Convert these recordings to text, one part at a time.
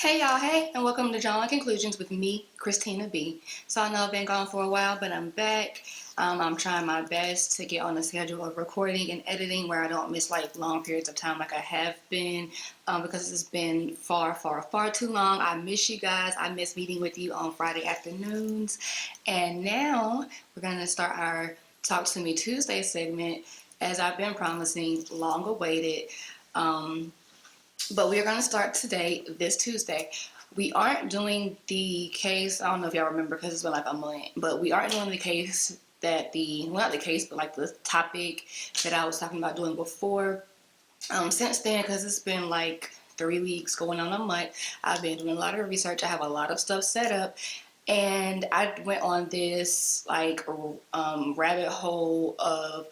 Hey y'all, hey, and welcome to John Conclusions with me, Christina B. So I know I've been gone for a while, but I'm back. I'm trying my best to get on the schedule of recording and editing where I don't miss like long periods of time like I have been because it's been far too long. I miss you guys. I miss meeting with you on Friday afternoons. And now we're going to start our Talk to Me Tuesday segment as I've been promising, long awaited. But we are going to start today, this Tuesday. We aren't doing the case, I don't know if y'all remember because it's been like a month, but we aren't doing the case that not the case, but like the topic that I was talking about doing before. Since then, because it's been like 3 weeks, going on a month, I've been doing a lot of research. I have a lot of stuff set up. And I went on this like rabbit hole of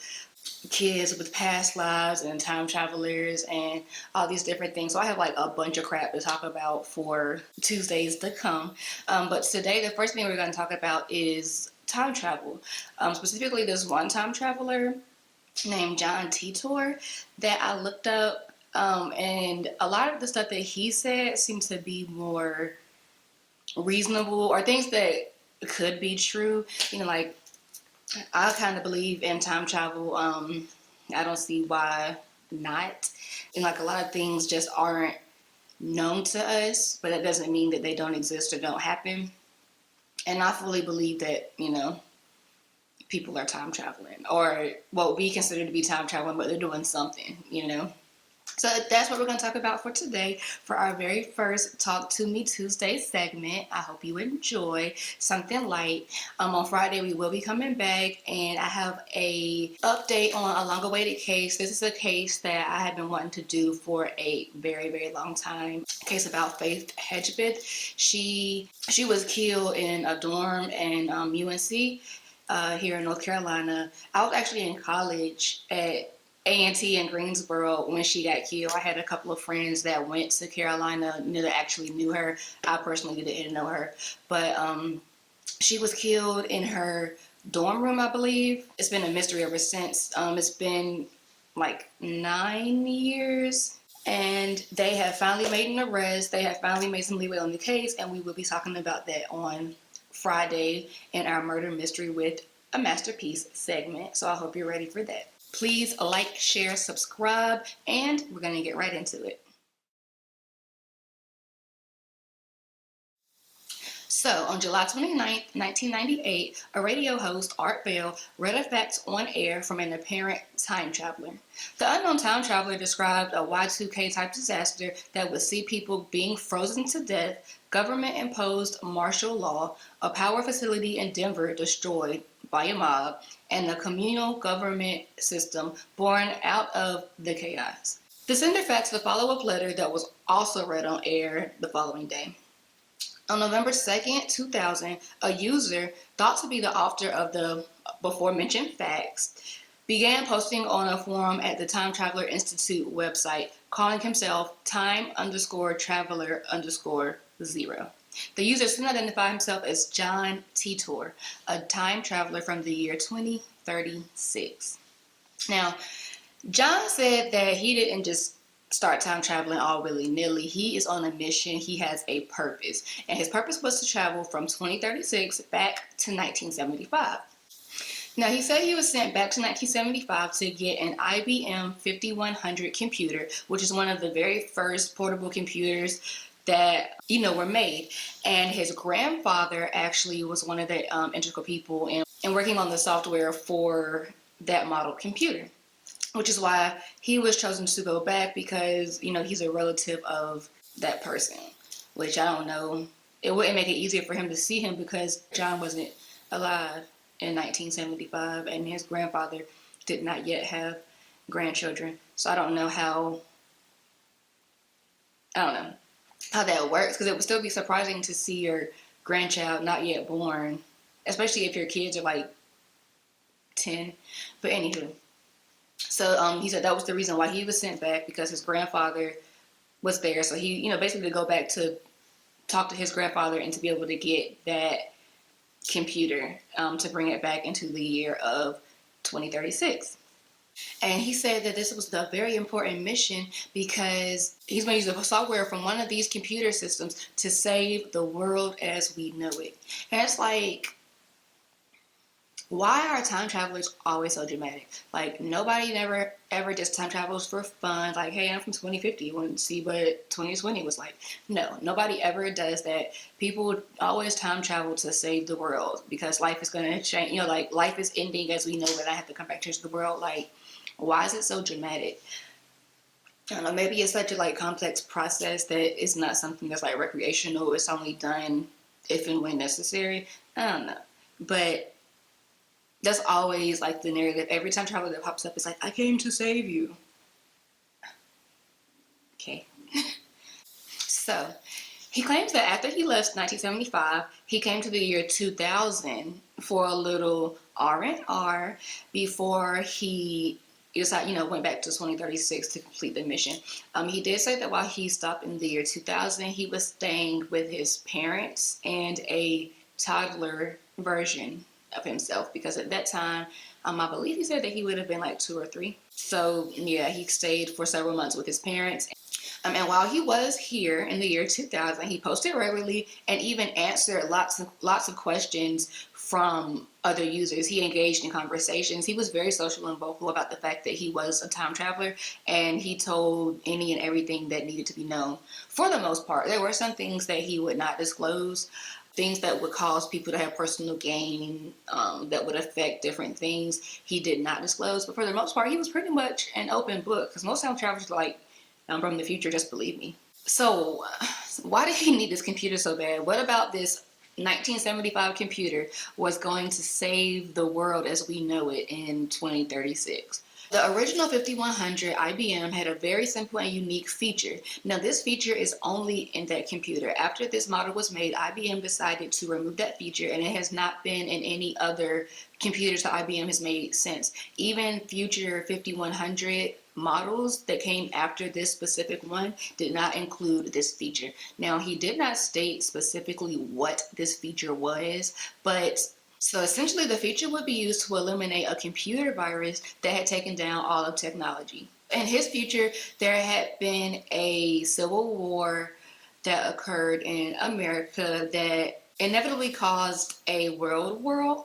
kids with past lives and time travelers and all these different things. So I have like a bunch of crap to talk about for Tuesdays to come. But today, the first thing we're going to talk about is time travel. Specifically, this one time traveler named John Titor that I looked up. And a lot of the stuff that he said seemed to be more reasonable or things that could be true. Like I kind of believe in time travel. I don't see why not. And like a lot of things just aren't known to us, but that doesn't mean that they don't exist or don't happen. And I fully believe that, people are time traveling or what we consider to be time traveling, but they're doing something. So that's what we're going to talk about for today for our very first Talk to Me Tuesday segment. I hope you enjoy something light. On Friday, we will be coming back, and I have a update on a long-awaited case. This is a case that I have been wanting to do for a very, very long time. A case about Faith Hedgebeth. She was killed in a dorm in UNC here in North Carolina. I was actually in college at A&T in Greensboro when she got killed. I had a couple of friends that went to Carolina that actually knew her. I personally didn't know her, but she was killed in her dorm room, I believe. It's been a mystery ever since. It's been like 9 years, and they have finally made an arrest. They have finally made some leeway on the case, and we will be talking about that on Friday in our Murder Mystery with a Masterpiece segment. So I hope you're ready for that. Please like, share, subscribe, and we're going to get right into it. So, on July 29th, 1998, a radio host, Art Bell, read a fact on air from an apparent time traveler. The unknown time traveler described a Y2K type disaster that would see people being frozen to death, government-imposed martial law, a power facility in Denver destroyed by a mob, and the communal government system born out of the chaos. The sender faxed the follow-up letter that was also read on air the following day. On November 2nd, 2000, a user, thought to be the author of the before-mentioned fax, began posting on a forum at the Time Traveler Institute website, calling himself time_traveler_0. The user soon identified himself as John Titor, a time traveler from the year 2036. Now, John said that he didn't just start time traveling all willy-nilly. He is on a mission. He has a purpose. And his purpose was to travel from 2036 back to 1975. Now, he said he was sent back to 1975 to get an IBM 5100 computer, which is one of the very first portable computers that, were made. And his grandfather actually was one of the integral people in working on the software for that model computer, which is why he was chosen to go back because, he's a relative of that person, which I don't know. It wouldn't make it easier for him to see him because John wasn't alive in 1975 and his grandfather did not yet have grandchildren. So I don't know how that works, because it would still be surprising to see your grandchild not yet born, especially if your kids are like 10. But anywho. So he said that was the reason why he was sent back, because his grandfather was there. So he, basically to go back to talk to his grandfather and to be able to get that computer to bring it back into the year of 2036. And he said that this was a very important mission because he's going to use the software from one of these computer systems to save the world as we know it. And it's like, why are time travelers always so dramatic? Like, nobody never ever just time travels for fun. Like, hey, I'm from 2050. You want to see what 2020 was like? No, nobody ever does that. People always time travel to save the world because life is going to change. You know, like, life is ending as we know it. I have to come back to the world. Like, why is it so dramatic? I don't know. Maybe it's such a like complex process that it's not something that's like recreational. It's only done if and when necessary. I don't know, but that's always like the narrative. Every time traveler that pops up, it's like, I came to save you. Okay. So he claims that after he left 1975, he came to the year 2000 for a little R&R before he decided, went back to 2036 to complete the mission. He did say that while he stopped in the year 2000, he was staying with his parents and a toddler version of himself because at that time, I believe he said that he would have been like 2 or 3. So yeah, he stayed for several months with his parents. And while he was here in the year 2000, he posted regularly and even answered lots of questions from other users. He engaged in conversations. He was very social and vocal about the fact that he was a time traveler, and he told any and everything that needed to be known. For the most part, there were some things that he would not disclose, things that would cause people to have personal gain, that would affect different things. He did not disclose, but for the most part, he was pretty much an open book because most time travelers are like, I'm from the future, just believe me. So why did he need this computer so bad? What about this 1975 computer was going to save the world as we know it in 2036? The original 5100 IBM had a very simple and unique feature. Now, this feature is only in that computer. After this model was made, IBM decided to remove that feature, and it has not been in any other computers that IBM has made since. Even future 5100 models that came after this specific one did not include this feature. Now, he did not state specifically what this feature was, but so essentially the feature would be used to eliminate a computer virus that had taken down all of technology. In his future, there had been a civil war that occurred in America that inevitably caused a World War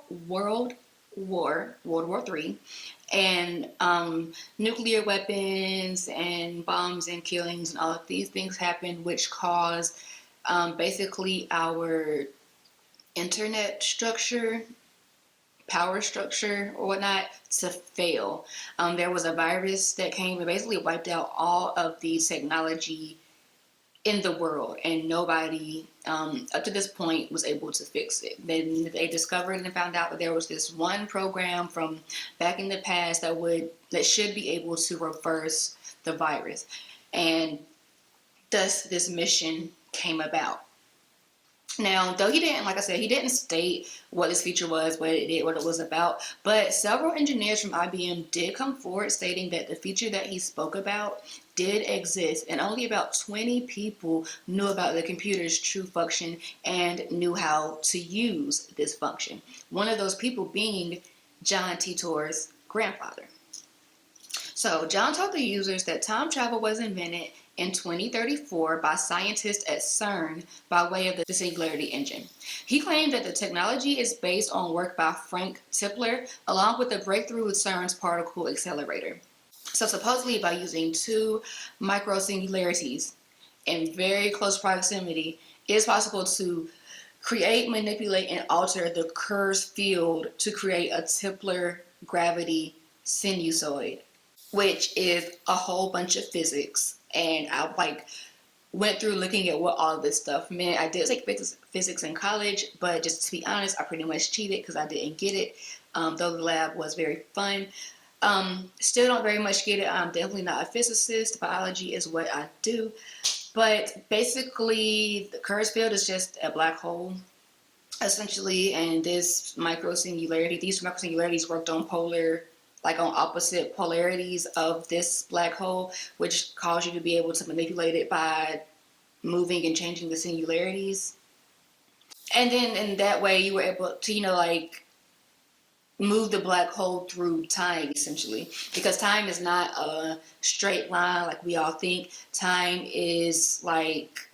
III, and nuclear weapons and bombs and killings and all of these things happened, which caused basically our internet structure, power structure, or whatnot to fail. There was a virus that came and basically wiped out all of the technology in the world, and nobody up to this point was able to fix it. Then they discovered and found out that there was this one program from back in the past that should be able to reverse the virus, and thus this mission came about. Now, though he didn't, like I said, he didn't state what this feature was, what it did, what it was about, but several engineers from IBM did come forward stating that the feature that he spoke about did exist, and only about 20 people knew about the computer's true function and knew how to use this function. One of those people being John Titor's grandfather. So John told the users that time travel was invented in 2034 by scientists at CERN by way of the Singularity Engine. He claimed that the technology is based on work by Frank Tipler, along with the breakthrough with CERN's particle accelerator. So supposedly by using 2 microsingularities in very close proximity, it is possible to create, manipulate, and alter the Kerr's field to create a Tipler gravity sinusoid, which is a whole bunch of physics. And I went through looking at what all of this stuff meant. I did take physics in college, but just to be honest, I pretty much cheated because I didn't get it, though the lab was very fun. Still don't very much get it. I'm definitely not a physicist. Biology is what I do. But basically, the Kerr's field is just a black hole, essentially, and these microsingularities worked on on opposite polarities of this black hole, which cause you to be able to manipulate it by moving and changing the singularities. And then in that way, you were able to, move the black hole through time, essentially, because time is not a straight line like we all think. Time is like,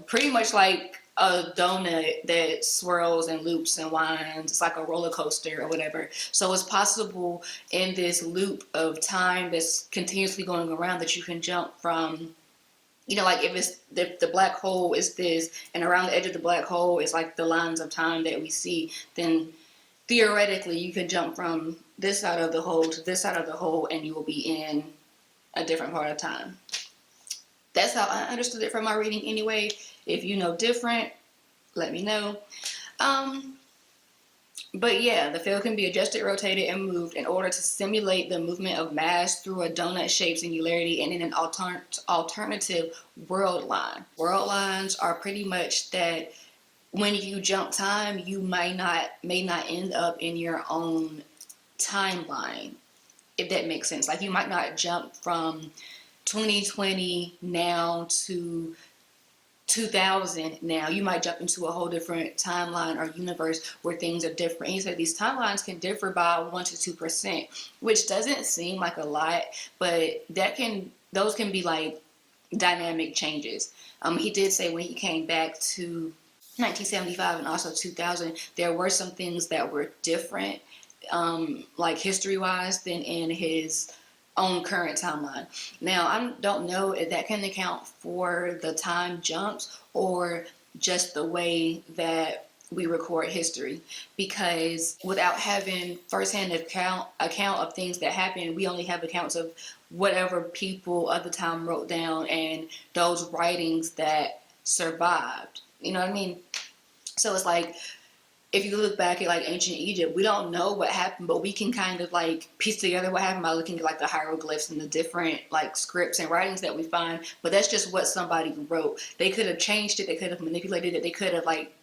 pretty much like a donut that swirls and loops and winds. It's like a roller coaster or whatever. So it's possible in this loop of time that's continuously going around that you can jump from, like if the black hole is this, and around the edge of the black hole is like the lines of time that we see, then theoretically you can jump from this side of the hole to this side of the hole and you will be in a different part of time. That's how I understood it from my reading anyway. If you know different, let me know. But yeah, the field can be adjusted, rotated, and moved in order to simulate the movement of mass through a donut-shaped singularity and in an alternative world line. World lines are pretty much that when you jump time, you may not end up in your own timeline, if that makes sense. Like, you might not jump from 2020 now to 2000 now. You might jump into a whole different timeline or universe where things are different. And he said these timelines can differ by 1 to 2%, which doesn't seem like a lot, but those can be like dynamic changes. He did say when he came back to 1975 and also 2000, there were some things that were different, like history-wise, than in his own current timeline. Now, I don't know if that can account for the time jumps or just the way that we record history, because without having firsthand account of things that happened, we only have accounts of whatever people of the time wrote down and those writings that survived. You know what I mean? So it's like, if you look back at like ancient Egypt, we don't know what happened, but we can kind of like piece together what happened by looking at like the hieroglyphs and the different like scripts and writings that we find. But that's just what somebody wrote. They could have changed it. They could have manipulated it. They could have like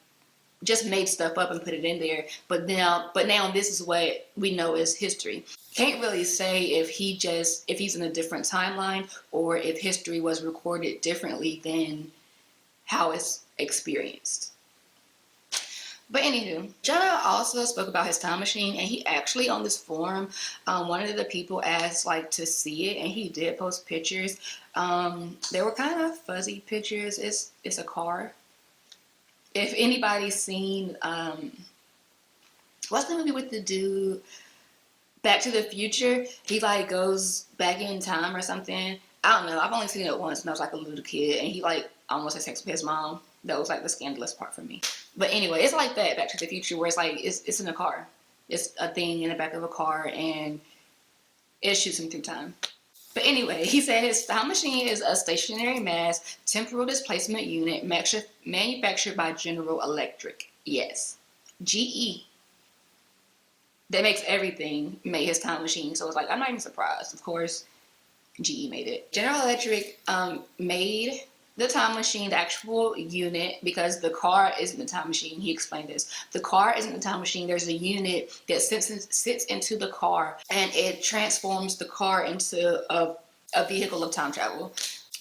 just made stuff up and put it in there. But now this is what we know as history. Can't really say if he's in a different timeline or if history was recorded differently than how it's experienced. But anywho, John also spoke about his time machine, and he actually on this forum, one of the people asked like to see it, and he did post pictures. They were kind of fuzzy pictures. It's a car. If anybody's seen, what's the movie with the dude, Back to the Future? He like goes back in time or something. I don't know. I've only seen it once when I was like a little kid, and he like almost had sex with his mom. That was like the scandalous part for me. But anyway, it's like that, Back to the Future, where it's like it's in a car. It's a thing in the back of a car, and it shoots him through time. But anyway, he said his time machine is a stationary mass temporal displacement unit manufactured by General Electric. Yes, GE. That makes everything, made his time machine. So it's like, I'm not even surprised. Of course, GE made it. General Electric made the time machine, the actual unit, because the car isn't the time machine. He explained this. The car isn't the time machine. There's a unit that sits into the car, and it transforms the car into a vehicle of time travel.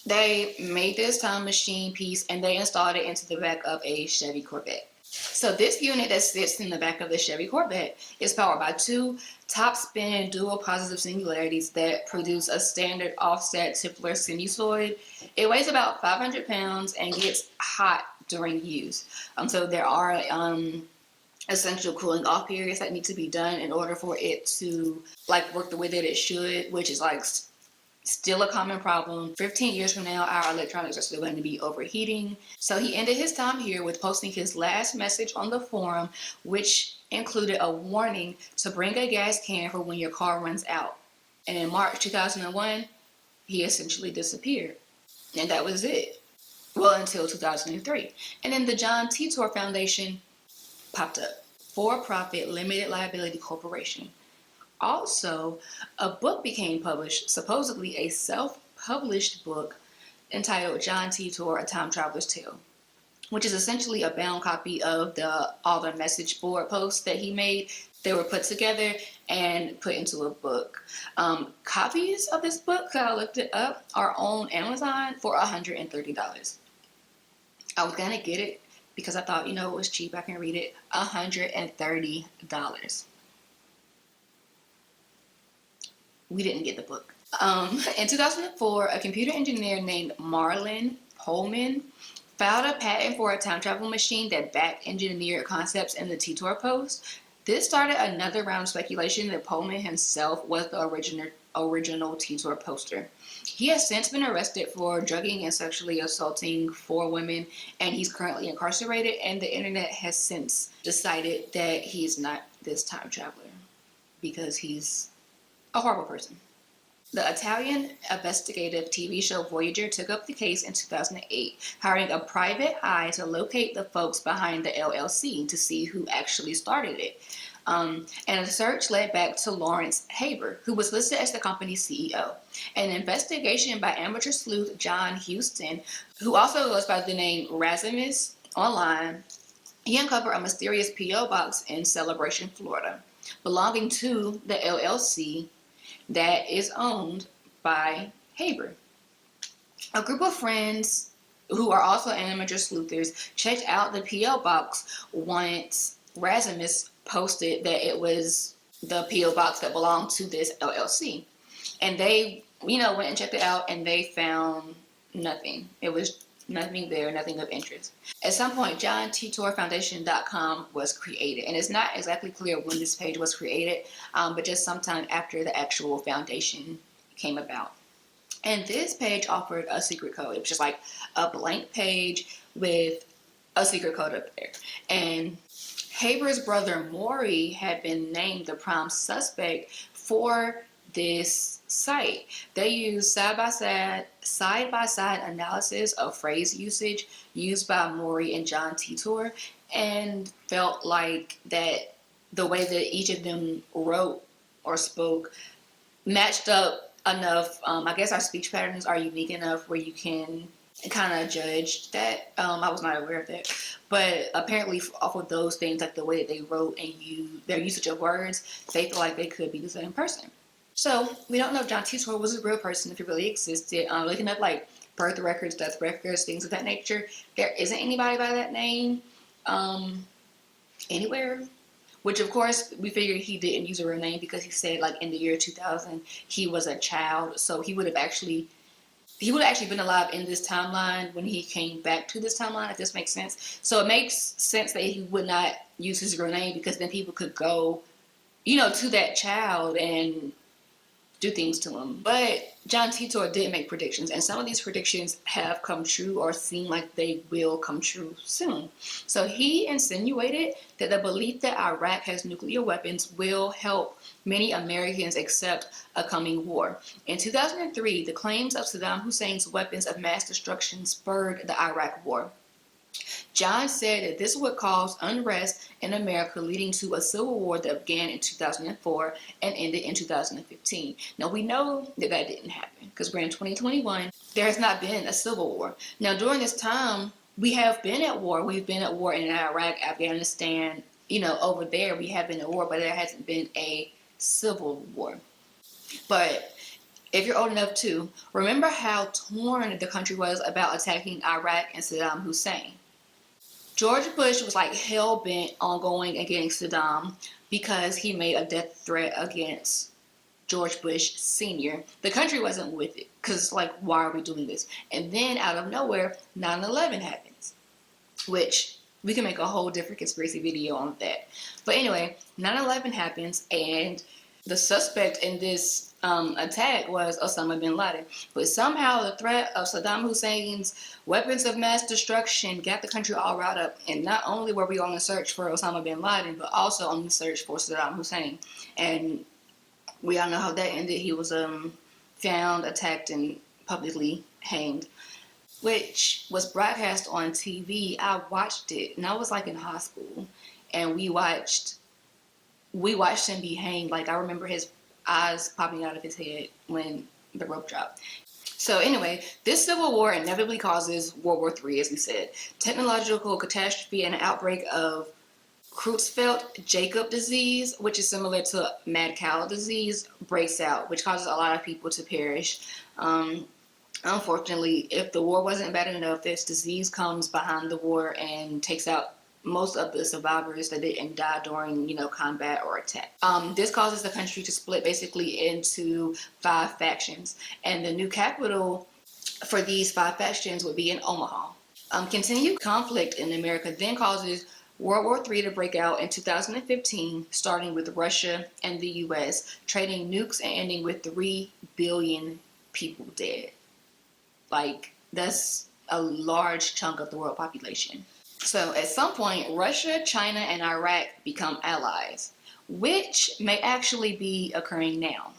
They made this time machine piece, and they installed it into the back of a Chevy Corvette. So this unit that sits in the back of the Chevy Corvette is powered by two top-spin dual positive singularities that produce a standard offset Tipler sinusoid. It weighs about 500 pounds and gets hot during use. So there are essential cooling off periods that need to be done in order for it to like work the way that it should, which is like still a common problem. 15 years from now, our electronics are still going to be overheating. So he ended his time here with posting his last message on the forum, which included a warning to bring a gas can for when your car runs out. And in March 2001, he essentially disappeared. And that was it. Well, until 2003. And then the John Titor Foundation popped up. For-profit limited liability corporation. Also, a book became published, supposedly a self-published book entitled John Titor, A Time Traveler's Tale, which is essentially a bound copy of all the message board posts that he made. They were put together and put into a book. Copies of this book, I looked it up, are on Amazon for $130. I was gonna get it because I thought, it was cheap. I can read it. $130. We didn't get the book. In 2004, a computer engineer named Marlin Pullman filed a patent for a time travel machine that back engineered concepts in the Titor post. This started another round of speculation that Pullman himself was the original Titor poster. He has since been arrested for drugging and sexually assaulting 4 women, and he's currently incarcerated, and the internet has since decided that he's not this time traveler because he's a horrible person. The Italian investigative TV show Voyager took up the case in 2008, hiring a private eye to locate the folks behind the LLC to see who actually started it. And a search led back to Lawrence Haber, who was listed as the company's CEO. An investigation by amateur sleuth John Houston, who also goes by the name Rasmus online, he uncovered a mysterious P.O. box in Celebration, Florida, belonging to the LLC that is owned by Haber. A group of friends who are also amateur sleuthers checked out the P.O. box once Rasmus posted that it was the P.O. box that belonged to this LLC. And they, went and checked it out, and they found nothing. It was nothing there, nothing of interest. At some point, JohnTitorFoundation.com was created, and it's not exactly clear when this page was created, but just sometime after the actual foundation came about. And this page offered a secret code. It was just like a blank page with a secret code up there. And Haber's brother Maury had been named the prime suspect for this site. They used side-by-side analysis of phrase usage used by Maury and John Titor, and felt like that the way that each of them wrote or spoke matched up enough. I guess our speech patterns are unique enough where you can kind of judge that. I was not aware of that, but apparently off of those things, like the way that they wrote and their usage of words, they feel like they could be the same person. So we don't know if John Titor was a real person, if he really existed. Looking up like birth records, death records, things of that nature, there isn't anybody by that name anywhere. Which of course we figured he didn't use a real name because he said like in the year 2000 he was a child, so he would have actually been alive in this timeline when he came back to this timeline, if this makes sense. So it makes sense that he would not use his real name, because then people could go, to that child and do things to him. But John Titor did make predictions, and some of these predictions have come true or seem like they will come true soon. So he insinuated that the belief that Iraq has nuclear weapons will help many Americans accept a coming war. In 2003, the claims of Saddam Hussein's weapons of mass destruction spurred the Iraq War. John said that this would cause unrest in America, leading to a civil war that began in 2004 and ended in 2015. Now, we know that that didn't happen because we're in 2021. There has not been a civil war. Now, during this time, we have been at war. We've been at war in Iraq, Afghanistan, over there we have been at war, but there hasn't been a civil war. But if you're old enough to remember how torn the country was about attacking Iraq and Saddam Hussein. George Bush was like hell-bent on going against Saddam because he made a death threat against George Bush Sr. The country wasn't with it because like, why are we doing this? And then out of nowhere, 9/11 happens, which we can make a whole different conspiracy video on that. But anyway, 9/11 happens, and the suspect in this attack was Osama bin Laden. But somehow the threat of Saddam Hussein's weapons of mass destruction got the country all riled up. And not only were we on the search for Osama bin Laden, but also on the search for Saddam Hussein. And we all know how that ended. He was found, attacked, and publicly hanged, which was broadcast on TV. I watched it, and I was like in high school, and we watched him be hanged. Like, I remember his eyes popping out of his head when the rope dropped. So anyway, this civil war inevitably causes World War III, as we said. Technological catastrophe and an outbreak of Creutzfeldt-Jakob disease, which is similar to mad cow disease, breaks out, which causes a lot of people to perish. Unfortunately, if the war wasn't bad enough, this disease comes behind the war and takes out most of the survivors that didn't die during, combat or attack. This causes the country to split basically into 5 factions, and the new capital for these 5 factions would be in Omaha. Continued conflict in America then causes World War III to break out in 2015, starting with Russia and the US, trading nukes and ending with 3 billion people dead. Like, that's a large chunk of the world population. So at some point, Russia, China, and Iraq become allies, which may actually be occurring now.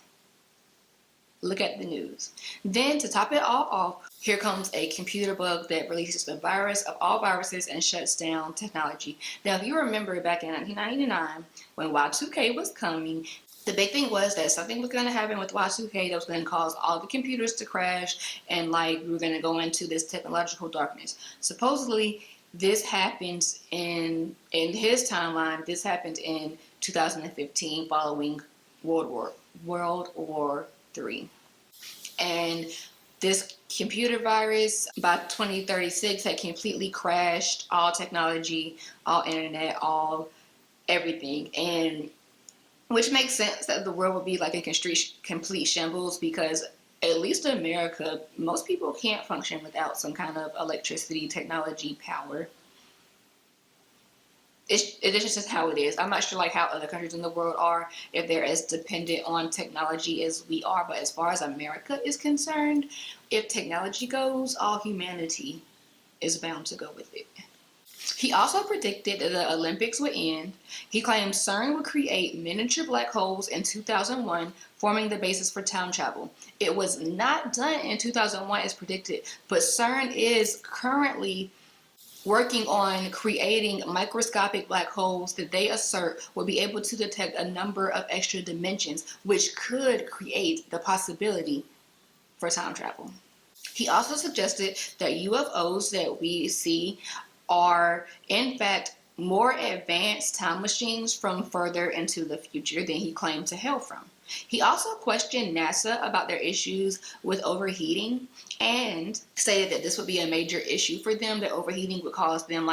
Look at the news. Then, to top it all off, here comes a computer bug that releases the virus of all viruses and shuts down technology. Now, if you remember back in 1999, when Y2K was coming, the big thing was that something was going to happen with Y2K that was going to cause all the computers to crash, and we were going to go into this technological darkness. Supposedly, this happens in his timeline. This happened in 2015, following World War III. And this computer virus by 2036 had completely crashed all technology, all internet, all everything. And which makes sense that the world would be like a complete shambles, because at least in America, most people can't function without some kind of electricity, technology, power. It is just how it is. I'm not sure how other countries in the world are, if they're as dependent on technology as we are. But as far as America is concerned, if technology goes, all humanity is bound to go with it. He also predicted that the Olympics would end. He claimed CERN would create miniature black holes in 2001, forming the basis for time travel. It was not done in 2001 as predicted, but CERN is currently working on creating microscopic black holes that they assert will be able to detect a number of extra dimensions, which could create the possibility for time travel. He also suggested that UFOs that we see are, in fact, more advanced time machines from further into the future than he claimed to hail from. He also questioned NASA about their issues with overheating and stated that this would be a major issue for them, that overheating would cause them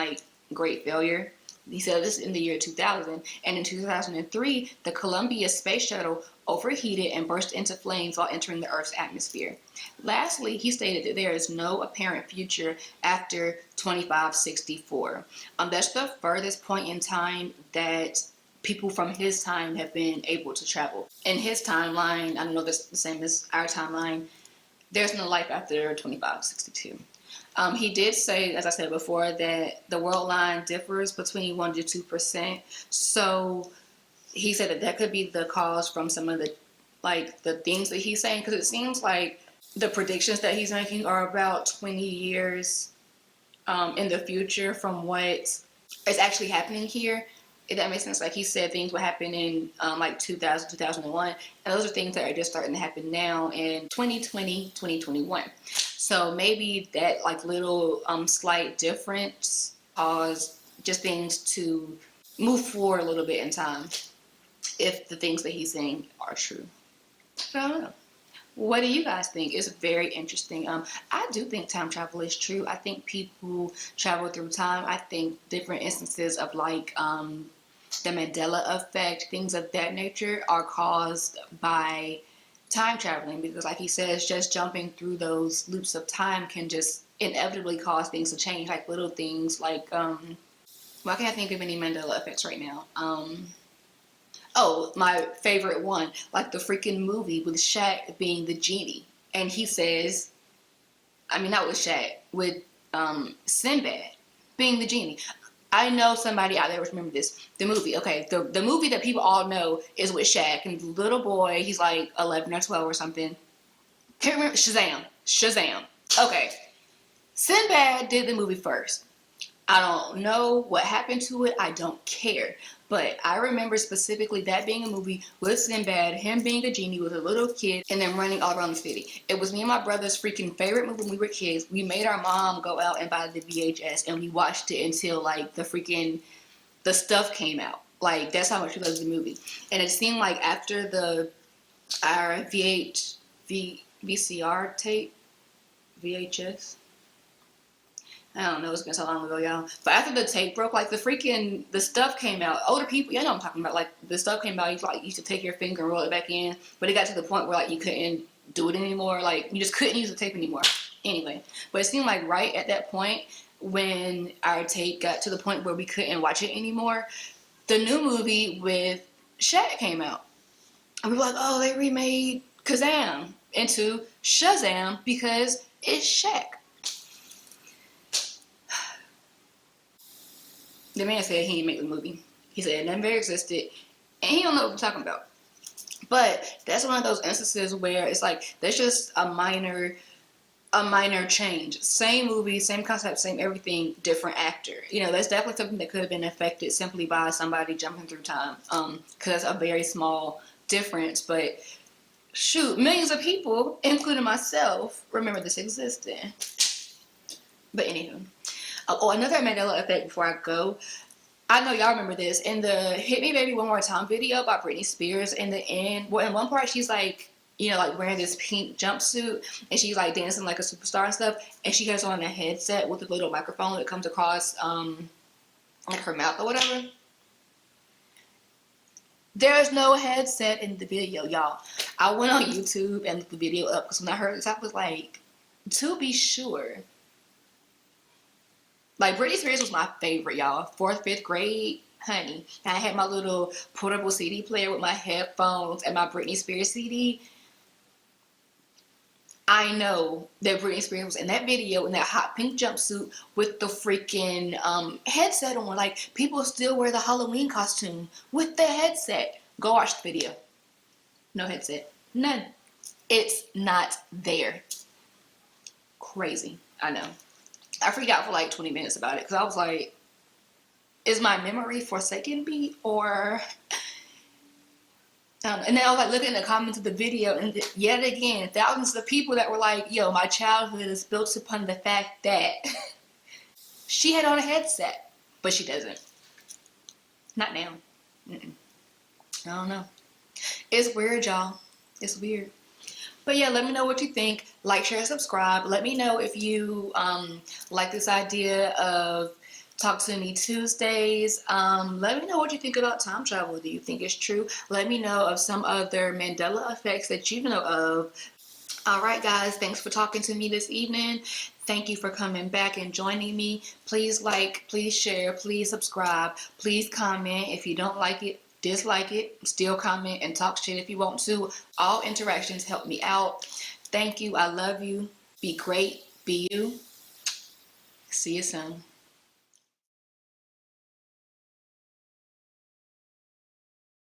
great failure. He said this in the year 2000, and in 2003, the Columbia space shuttle overheated and burst into flames while entering the Earth's atmosphere. Lastly, he stated that there is no apparent future after 2564. That's the furthest point in time that people from his time have been able to travel. In his timeline, I don't know if it's the same as our timeline, there's no life after 2562. He did say, as I said before, that the world line differs between 1% to 2%. So he said that could be the cause from some of the things that he's saying, because it seems like the predictions that he's making are about 20 years in the future from what is actually happening here. If that makes sense. Like he said, things would happen in 2000, 2001. And those are things that are just starting to happen now in 2020, 2021. So maybe that little slight difference caused just things to move forward a little bit in time, if the things that he's saying are true. I don't know. What do you guys think? It's very interesting. I do think time travel is true. I think people travel through time. I think different instances of the Mandela effect, things of that nature, are caused by time traveling, because like he says, just jumping through those loops of time can just inevitably cause things to change, like little things why can't I think of any Mandela effects right now? Oh, my favorite one, the freaking movie with Shaq being the genie. And he says, not with Shaq, with Sinbad being the genie. I know somebody out there would remember this. The movie, okay, the movie that people all know is with Shaq, and the little boy, he's 11 or 12 or something. Can't remember. Shazam. Okay. Sinbad did the movie first. I don't know what happened to it. I don't care. But I remember specifically that being a movie with Sinbad, him being a genie with a little kid, and then running all around the city. It was me and my brother's freaking favorite movie when we were kids. We made our mom go out and buy the VHS, and we watched it until the stuff came out. That's how much we loved the movie. And it seemed like after our VCR tape, VHS. I don't know, it's been so long ago, y'all. But after the tape broke, like the stuff came out. Older people, you know what I'm talking about. Like the stuff came out, you used to take your finger and roll it back in. But it got to the point where like you couldn't do it anymore. Like you just couldn't use the tape anymore. Anyway, but it seemed like right at that point when our tape got to the point where we couldn't watch it anymore, the new movie with Shaq came out. And we were like, oh, they remade Kazam into Shazam because it's Shaq. The man said he didn't make the movie. He said it never existed, and he don't know what we're talking about. But that's one of those instances where it's like there's just a minor change. Same movie, same concept, same everything, different actor. You know, that's definitely something that could have been affected simply by somebody jumping through time. Because that's a very small difference. But shoot, millions of people, including myself, remember this existed. But anywho. Oh, another Mandela effect before I go. I know y'all remember this. In the Hit Me Baby One More Time video by Britney Spears, in the end, well, in one part, she's like, you know, like wearing this pink jumpsuit and she's like dancing like a superstar and stuff. And she has on a headset with a little microphone that comes across like her mouth or whatever. There's no headset in the video, y'all. I went on YouTube and looked the video up because when I heard this, I was like, to be sure. Like, Britney Spears was my favorite, y'all. 4th, 5th grade, honey. And I had my little portable CD player with my headphones and my Britney Spears CD. I know that Britney Spears was in that video in that hot pink jumpsuit with the freaking headset on. Like, people still wear the Halloween costume with the headset. Go watch the video. No headset. None. It's not there. Crazy. I know. I freaked out for like 20 minutes about it because I was like, is my memory forsaking me or... and then I was like looking at the comments of the video and yet again, thousands of people that were like, yo, my childhood is built upon the fact that she had on a headset, but she doesn't. Not now. Mm-mm. I don't know. It's weird, y'all. It's weird. But yeah, let me know what you think. Like, share, subscribe. Let me know if you like this idea of Talk to Me Tuesdays. Let me know what you think about time travel. Do you think it's true? Let me know of some other Mandela effects that you know of. All right, guys. Thanks for talking to me this evening. Thank you for coming back and joining me. Please like, please share, please subscribe. Please comment. If you don't like it, dislike it, still comment and talk shit if you want to. All interactions help me out. Thank you. I love you. Be great. Be you. See you soon.